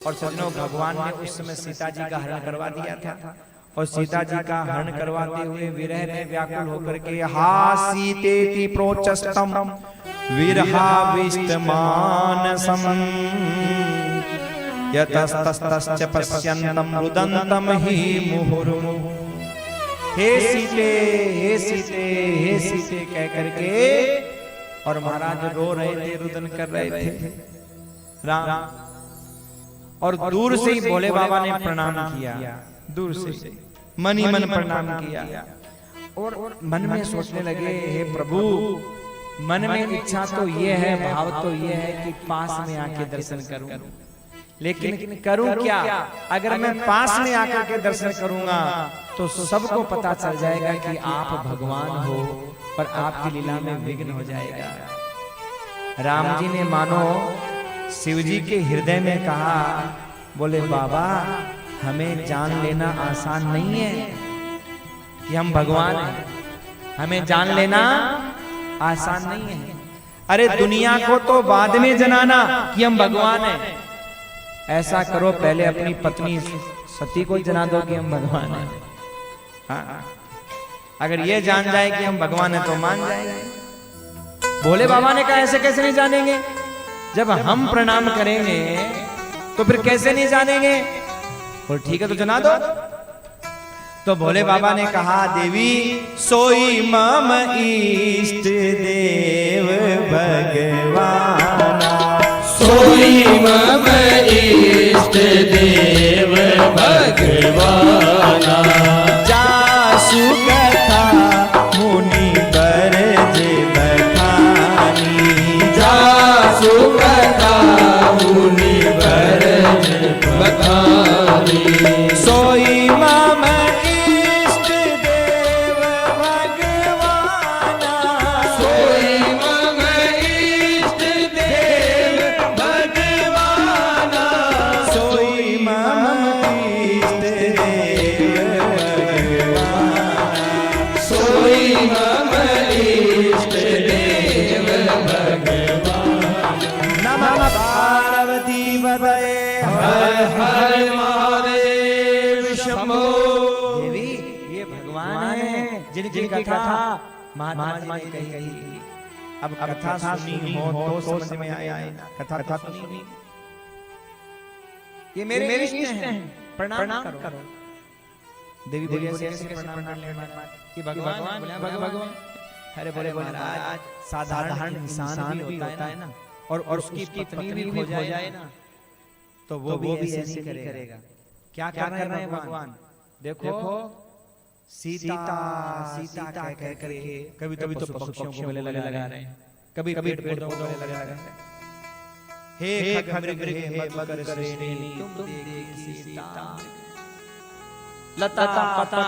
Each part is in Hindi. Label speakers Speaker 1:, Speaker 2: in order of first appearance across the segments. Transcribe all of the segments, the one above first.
Speaker 1: और सज्जनों, भगवान ने उस समय सीता जी का हरण करवा दिया था और सीता जी का हरण करवाते हुए विरह में व्याकुल होकर के हा सीतेति प्रोचस्तम विरहाविष्टमानसम यतस्तस्तश्च पश्यन्तम रुदन्तम हि मुहुर्मुहुः। हे सीते हे सीते हे सीते कह करके और महाराज रो रहे थे, रुदन कर रहे थे राम। और दूर से ही भोले बाबा ने प्रणाम किया, दूर से मन ही मन प्रणाम किया और मन में सोचने लगे, हे प्रभु, मन में इच्छा तो ये है, भाव तो ये है कि पास में आके दर्शन करूं, लेकिन करूं क्या? अगर मैं पास में आकर के दर्शन करूंगा तो सबको पता चल जाएगा कि आप भगवान हो और आपकी लीला में विघ्न हो जाएगा। राम जी ने मानो शिव जी के हृदय में कहा, बोले बाबा, हमें जान लेना आसान नहीं है कि हम भगवान हैं, हमें जान लेना आसान नहीं है। अरे दुनिया को तो बाद में जनाना कि हम भगवान हैं। ऐसा करो, पहले अपनी पत्नी सती को जना दो कि हम भगवान हैं। हाँ, अगर ये जान जाए कि हम भगवान हैं तो मान जाएंगे। भोले बाबा ने कहा, ऐसे कैसे नहीं जानेंगे? जब हम प्रणाम करेंगे तो फिर कैसे नहीं जानेंगे? और ठीक है तो जना दो। तो भोले बाबा ने कहा, देवी सोई मम इष्ट देव भगवान,
Speaker 2: सोई मम इष्ट देव भगवान,
Speaker 1: जासु कथा मुनि बरज बखानी,
Speaker 2: जासु कथा मुनि बरज बखानी,
Speaker 1: सोई मम इष्ट देव भगवान,
Speaker 2: सोई मम इष्ट देव भगवान,
Speaker 1: सोई मम इष्ट देव भगवान,
Speaker 2: सोई मम इष्ट देव भगवान।
Speaker 1: नमः पार्वती पतये
Speaker 2: हर हर महादेव शंभो।
Speaker 1: देवी, ये भगवान है जिनकी कथा महात्मा जी ने कही। अब कथा सुनी हो तो समझ में आया है। कथा सुनी, ये मेरे इष्ट हैं, प्रणाम करो। देवी बोली, ऐसे प्रणाम कर लेना कि भगवान भगवान। अरे बोले महाराज, साधारण इंसान भी होता है ना, और उसकी पत्नी भी हो जाए ना, तो वो भी ऐसे करेगा। क्या कर रहे हैं भगवान? देखो, सीता सीता कह करके कभी तो पक्षियों को गले लगा रहे हैं, कभी पेड़ पौधों को गले लगा रहे हैं। हे खग मृग मधुकर श्रेणी, तुम देखी सीता, लता पता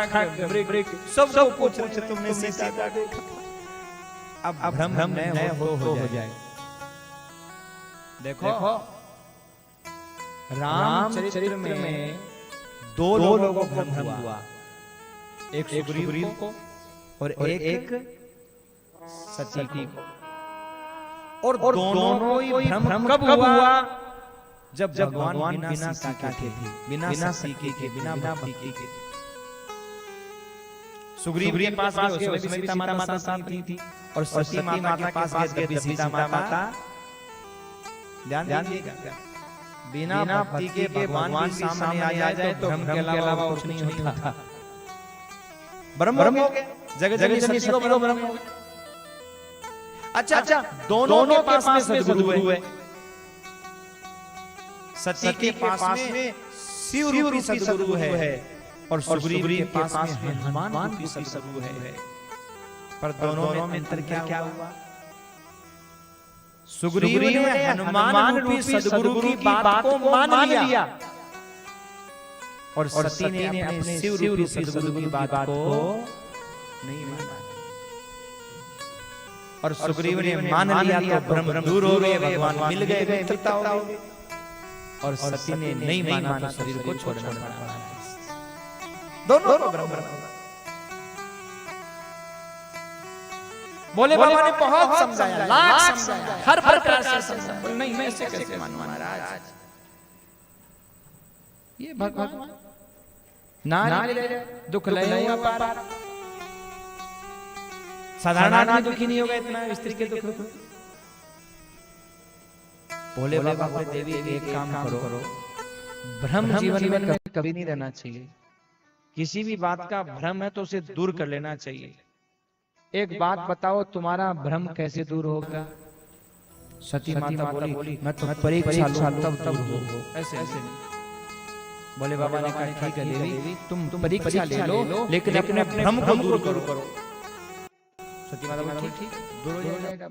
Speaker 1: खग मृग सब पूछ तुमने सीता को देखा। अब भ्रम न हो जाए। देखो, रामचरित्र में दो लोगों को भ्रम हुआ, एक सुग्रीव को और एक सती को। और दोनों ही भ्रम कब हुआ? जब भगवान बिना सीता के थे, बिना सीता के, बिना भक्ति के। सुग्रीव के पास सीता माता साथ थी और सती माता के पास गए सीता माता। ध्यान दीजिएगा, बिना भक्ति के भगवान भी सामने आ जाए तो भ्रम के अलावा कुछ नहीं होता। ब्रह्म हो गया, जगत जननी सती को ब्रह्म हो गया। अच्छा, दोनों के पास में सद्गुरु है। सती के पास में शिव रूपी सद्गुरु है और सुग्रीव के पास में हनुमान रूपी सद्गुरु है। पर दोनों में अंतर क्या हुआ? सुग्रीव ने हनुमान रूपी सद्गुरु की बात को मान लिया और सती ने अपने शिव रूपी सद्गुरु की बात को नहीं माना। और सुग्रीव ने मान लिया तो भ्रम दूर हो गए, भगवान मिल गए, मित्रता हो गई। और सती ने नहीं माना तो शरीर को छोड़ना पड़ा। दोनों को भ्रम। बोले बाबा ने बहुत समझाया, लाख समझाया, हर प्रकार से समझाया। नहीं, मैं ऐसे कैसे मानूं महाराज? ये भगवान नारी ले दुख ले पार। साधारण आदमी दुखी नहीं होगा इतना स्त्री के दुख। भोले बाबा बोले देवी एक काम करो, भ्रम जीवन में कभी नहीं रहना चाहिए। किसी भी बात का भ्रम है तो उसे दूर कर लेना चाहिए। एक बात बताओ, तुम्हारा भ्रम कैसे दूर होगा? सती माता बोली मैं तो परीक्षा लूं तब दूर हो, ऐसे ऐसे नहीं। भोले बाबा ने कहा ठीक है देवी, तुम परीक्षा ले लो, लेकिन अपने भ्रम को दूर करो। सती माता बोली ठीक दूर हो जाएगा।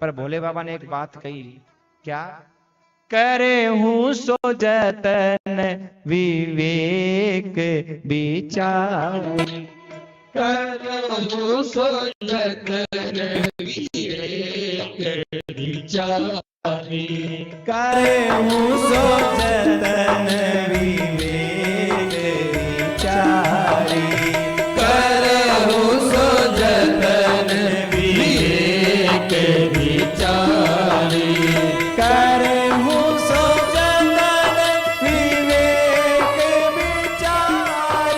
Speaker 1: पर भोले बाबा ने एक बात कही, क्या? करे हूँ सो जतन विवेक विचार,
Speaker 2: करो सो जतन विवेक विचारी,
Speaker 1: करे हूँ सो जतन विवेक विचारी,
Speaker 2: करो सो जतन विवेक विचारी,
Speaker 1: करे हूँ सो जतन विवेक विचारी,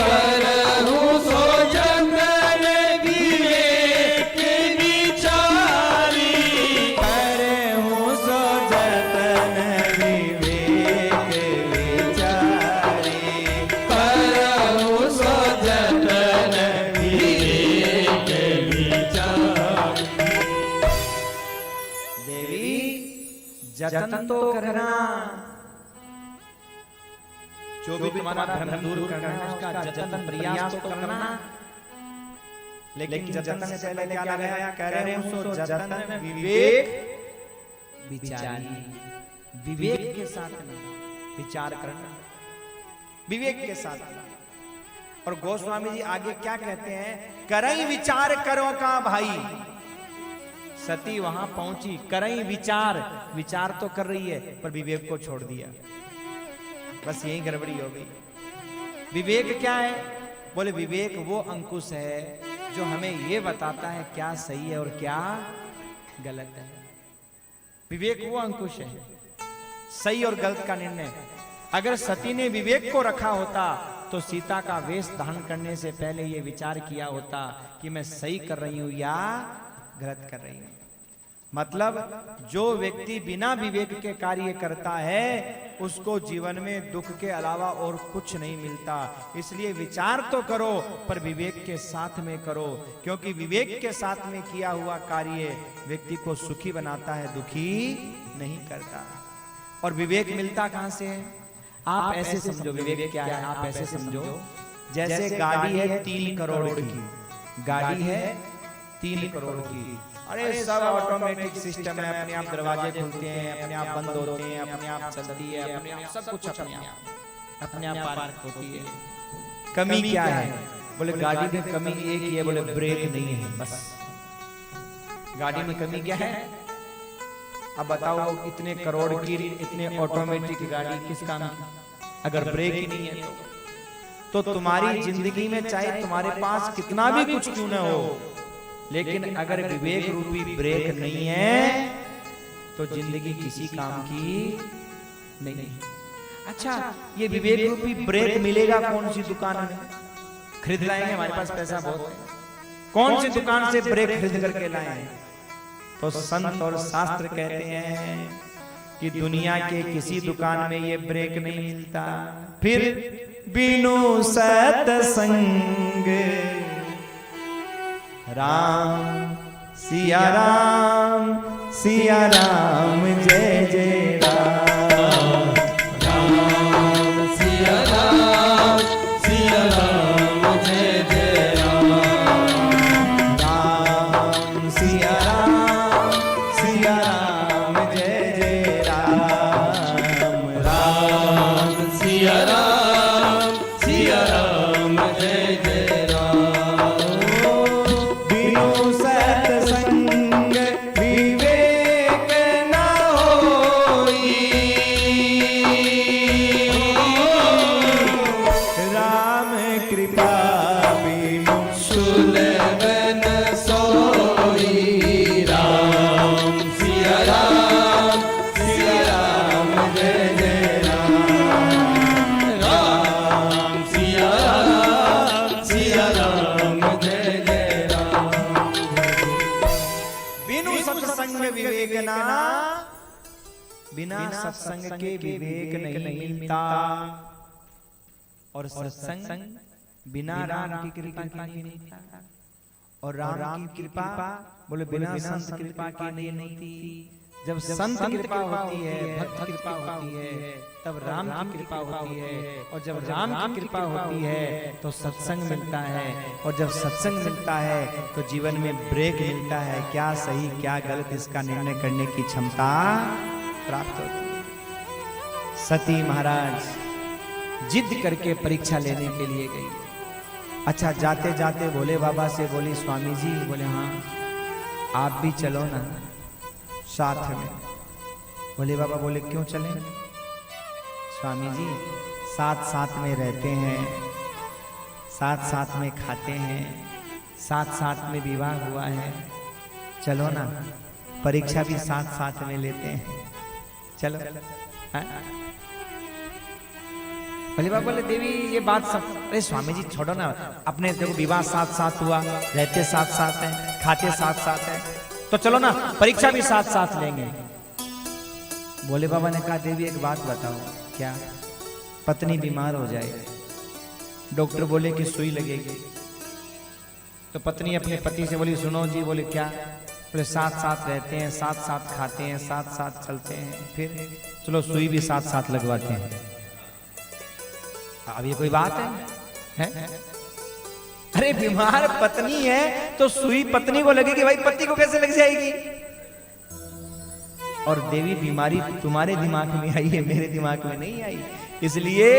Speaker 2: करो सो जतन विवेक विचारी,
Speaker 1: करे हूँ सो जतन विवेक विचारी,
Speaker 2: करो सो जतन विवेक विचारी।
Speaker 1: देवी जतन तो करना, जो भी तुम्हारा भ्रम दूर करना है उसका जतन प्रयास तो करना। लेकिन जतन से पहले क्या लगाया? कह रहे हैं सो जतन विवेक विचारी, विवेक के साथ विचार करना, विवेक के साथ। और गोस्वामी जी आगे क्या कहते हैं? करई विचार करो का भाई। सती वहां पहुंची, करई विचार, विचार तो कर रही है पर विवेक को छोड़ दिया। बस यही गड़बड़ी हो गई। विवेक क्या है? बोले विवेक वो अंकुश है जो हमें ये बताता है क्या सही है और क्या गलत है। विवेक वो अंकुश है, सही और गलत का निर्णय। अगर सती ने विवेक को रखा होता तो सीता का वेश धारण करने से पहले ये विचार किया होता कि मैं सही कर रही हूं या गलत कर रही हूं। मतलब जो व्यक्ति बिना विवेक के कार्य करता है उसको जीवन में दुख के अलावा और कुछ नहीं मिलता। इसलिए विचार तो करो पर विवेक के साथ में करो, क्योंकि विवेक के साथ में किया हुआ कार्य व्यक्ति को सुखी बनाता है, दुखी नहीं करता। और विवेक मिलता कहां से है? आप ऐसे समझो विवेक क्या है। आप ऐसे समझो जैसे गाड़ी है 3 करोड़ की, गाड़ी है 3 करोड़ की। अरे सब ऑटोमेटिक सिस्टम है, अपने आप दरवाजे खुलते हैं, अपने आप बंद होते हैं, अपने आप चलती है, अपने आप सब कुछ अपने आप पार्क होती है। कमी क्या है? बोले गाड़ी में कमी एक ही है, बोले ब्रेक नहीं है। बस गाड़ी में कमी क्या है? अब बताओ इतने करोड़ की इतने ऑटोमेटिक गाड़ी किस काम की अगर ब्रेक ही नहीं है तो तुम्हारी जिंदगी में चाहे तुम्हारे पास कितना भी कुछ क्यों ना हो, लेकिन अगर विवेक रूपी ब्रेक नहीं है तो जिंदगी किसी काम की नहीं। अच्छा, ये विवेक रूपी ब्रेक मिलेगा कौन सी दुकान में? खरीद लाएंगे, हमारे पास पैसा बहुत है, कौन सी दुकान से ब्रेक खरीद करके लाएंगे? तो संत और शास्त्र कहते हैं कि दुनिया के किसी दुकान में ये ब्रेक नहीं मिलता। फिर बिनु सतसंग राम सिया राम, सिया राम जय जय राम,
Speaker 2: राम सिया राम, सिया राम जय जय राम,
Speaker 1: राम सिया राम, सिया राम जय जय राम,
Speaker 2: राम सिया राम, सिया राम जय जय राम।
Speaker 1: बिनु सतसंग विवेक न होई, राम कृपा बिनु
Speaker 2: सुलभ न सोई, राम सिया राम, सिया राम जय जय राम,
Speaker 1: विवेकना, बिना सत्संग के विवेक नहीं मिलता। और सत्संग बिना राम की कृपा के नहीं मिलता, और राम की कृपा बोले बिना संत कृपा के नहीं मिलती। जब संत कृपा होती है, भक्त कृपा होती है, तब राम की कृपा होती है। और जब राम की कृपा होती है तो सत्संग मिलता है, और जब सत्संग मिलता है तो जीवन में ब्रेक मिलता है। क्या सही क्या गलत इसका निर्णय करने की क्षमता प्राप्त होती है। सती महाराज जिद करके परीक्षा लेने के लिए गई। अच्छा, जाते जाते भोले बाबा से बोली, स्वामी जी, बोले हाँ आप भी चलो ना साथ में। भोले बाबा बोले क्यों चलें? स्वामी जी साथ साथ में रहते हैं, साथ साथ में खाते हैं, साथ साथ में विवाह हुआ है, चलो ना परीक्षा भी साथ साथ में लेते हैं, चलो। भोले बाबा बोले देवी ये बात सब, अरे स्वामी जी छोड़ो ना, अपने देखो विवाह साथ साथ हुआ, रहते साथ साथ हैं, खाते साथ साथ हैं, तो चलो ना परीक्षा भी साथ साथ लेंगे। भोले बाबा ने कहा देवी एक बात बताओ, क्या? पत्नी बीमार हो जाए, डॉक्टर बोले कि सुई लगेगी, तो पत्नी अपने पति से बोली सुनो जी, बोले क्या? बोले साथ साथ रहते हैं, साथ साथ खाते हैं, साथ साथ चलते हैं, फिर चलो सुई भी साथ साथ लगवाते हैं। अब ये कोई बात है? अरे बीमार पत्नी है तो सुई पत्नी को लगेगी, भाई पति को कैसे लग जाएगी? और देवी बीमारी तुम्हारे दिमाग में आई है, मेरे दिमाग में नहीं आई, इसलिए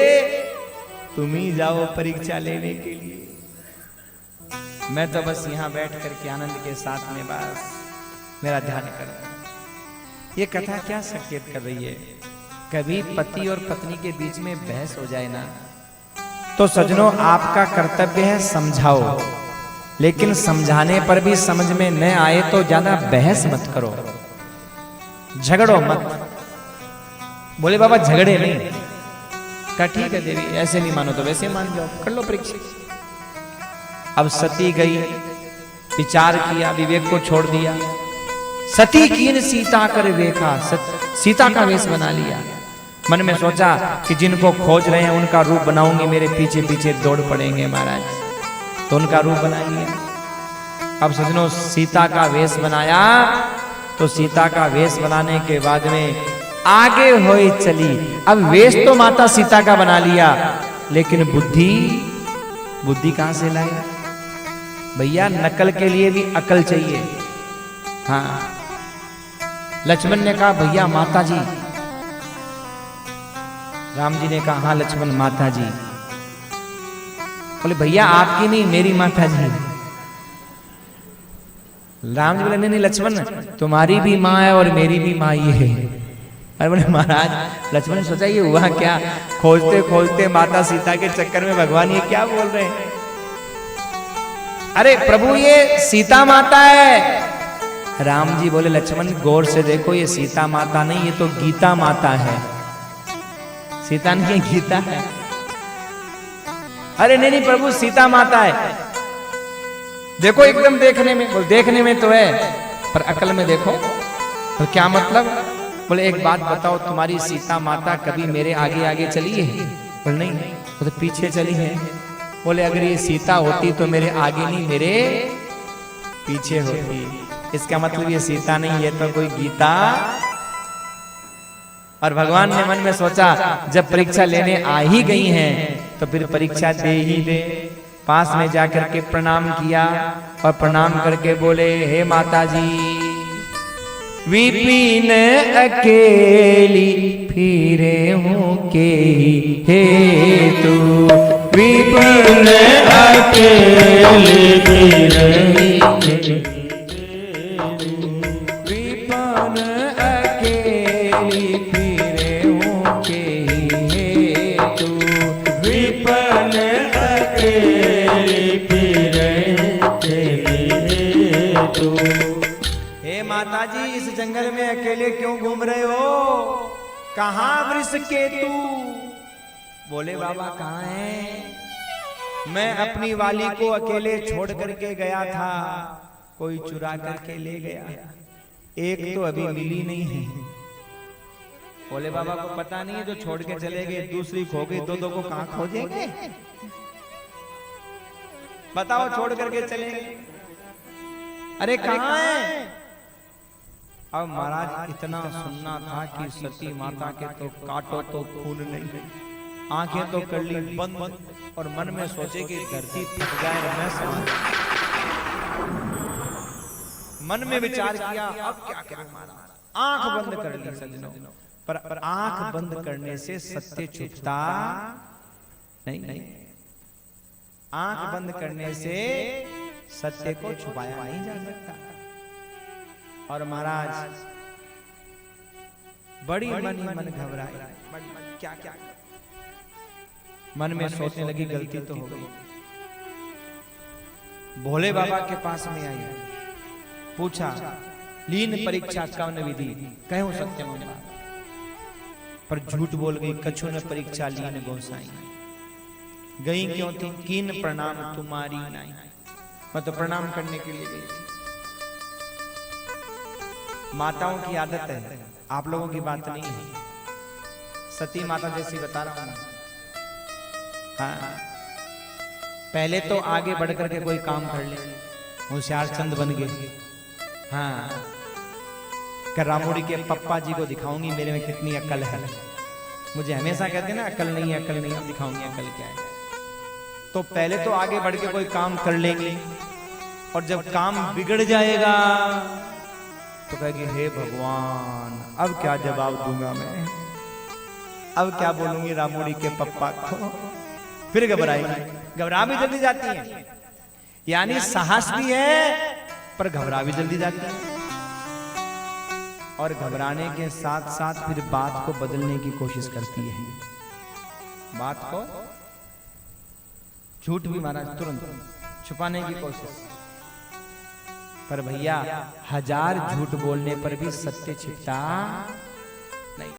Speaker 1: तुम ही जाओ परीक्षा लेने के लिए। मैं तो बस यहां बैठ करके आनंद के साथ में बस मेरा ध्यान कर। ये कथा क्या संकेत कर रही है? कभी पति और पत्नी के बीच में बहस हो जाए ना, तो सज्जनों आपका कर्तव्य है समझाओ, लेकिन समझाने पर भी समझ में न आए तो ज्यादा बहस मत करो, झगड़ो मत। बोले बाबा झगड़े नहीं। कहा ठीक है देवी, ऐसे नहीं मानो तो वैसे मान जाओ, कर लो परीक्षा। अब सती गई, विचार किया, विवेक को छोड़ दिया। सती कीन सीता कर वेखा, सीता का वेश बना लिया। मन में सोचा कि जिनको खोज रहे हैं उनका रूप बनाऊंगी, मेरे पीछे पीछे दौड़ पड़ेंगे महाराज, तो उनका रूप बना लिया। अब सजनों सीता का वेश बनाया, तो सीता का वेश बनाने के बाद में आगे होई चली। अब वेश तो माता सीता का बना लिया, लेकिन बुद्धि कहां से लाई? भैया नकल के लिए भी अकल चाहिए। हाँ, लक्ष्मण ने कहा भैया माता जी, राम जी ने कहा हाँ लक्ष्मण माता जी। बोले भैया आपकी नहीं मेरी माता जी। राम जी बोले नहीं लक्ष्मण तुम्हारी भी माँ है और मेरी भी माँ ये है। अरे बोले महाराज, लक्ष्मण ने सोचा ये हुआ क्या? खोजते खोजते माता सीता के चक्कर में भगवान ये क्या बोल रहे हैं? अरे प्रभु ये सीता माता है। राम जी बोले लक्ष्मण गौर से देखो, ये सीता माता नहीं, ये तो गीता माता है। सीता नहीं गीता है। अरे नहीं प्रभु सीता माता है, देखो एकदम देखने में। बोल देखने में तो है, पर अकल में देखो। तो क्या मतलब? बोले एक बात बताओ, तुम्हारी सीता माता कभी मेरे आगे आगे चली है? बोले नहीं, वो तो पीछे चली है। बोले अगर ये सीता होती तो मेरे आगे नहीं मेरे पीछे होती। इसका मतलब ये सीता नहीं, ये तो कोई गीता। और भगवान ने मन में सोचा जब परीक्षा लेने आ ही गई हैं तो फिर परीक्षा दे ही दे। पास में जाकर के प्रणाम किया और प्रणाम करके बोले हे माता जी, विपिन अकेली फिरे हूँ के हे तू, विपिन अकेली फिरे माता जी इस जंगल में अकेले क्यों घूम रहे हो? कहाँ वृष केतु? बोले बाबा कहाँ है? मैं अपनी वाली को अकेले छोड़ करके गया था, कोई चुरा करके ले गया। एक तो अभी मिली नहीं है। भोले बाबा को पता नहीं है, जो छोड़ के चले गए दूसरी खो गई, दो को कहां खोजेंगे? बताओ, छोड़ करके चले गए, अरे कहां है? अब महाराज इतना सुनना था कि सती माता के तो काटो तो खून नहीं, आंखें तो कर ली बंद और मन में सोचे कि धरती फट जाए और मैं समझ। मन में विचार किया अब क्या करूं महाराज, आंख बंद कर ली सज्जनों, पर आंख बंद करने से सत्य छुपता नहीं। आंख बंद करने से सत्य को छुपाया नहीं जा सकता। और महाराज बड़ी मन ही मन घबराए, क्या क्या मन में सोचने लगी गलती तो हो गई। भोले बाबा के पास में आई, पूछा लीन परीक्षा कौन विधि, कहूं सत्यम पर झूठ बोल गई। कछु न परीक्षा लीन गोसाई, गई क्यों थी? कीन प्रणाम तुम्हारी नाई, मैं तो प्रणाम करने के लिए गई थी। माताओं की आदत है, आप लोगों की बात नहीं है। सती माता जैसी बता रहा हूं। हाँ, पहले तो आगे बढ़ करके कोई काम कर ले, होशियार चंद बन गए। हाँ, कर रामोड़ी के पप्पा जी को दिखाऊंगी मेरे में कितनी अकल है। मुझे हमेशा कहते ना अकल नहीं है, अकल नहीं है, दिखाऊंगी अकल क्या है। तो पहले तो आगे बढ़ के कोई काम कर लेंगे, और जब काम बिगड़ जाएगा तो कहेगी हे भगवान अब क्या जवाब दूंगा मैं, अब क्या बोलूंगी रामोड़ी के पप्पा को। फिर घबराएंगी, घबरा भी जल्दी जाती है, यानी साहस भी है पर घबरा भी जल्दी जाती है। और घबराने के साथ साथ फिर बात को बदलने की कोशिश करती है, बात को झूठ भी महाराज तुरंत छुपाने की कोशिश। पर भैया हजार झूठ बोलने पर भी सत्य छिपता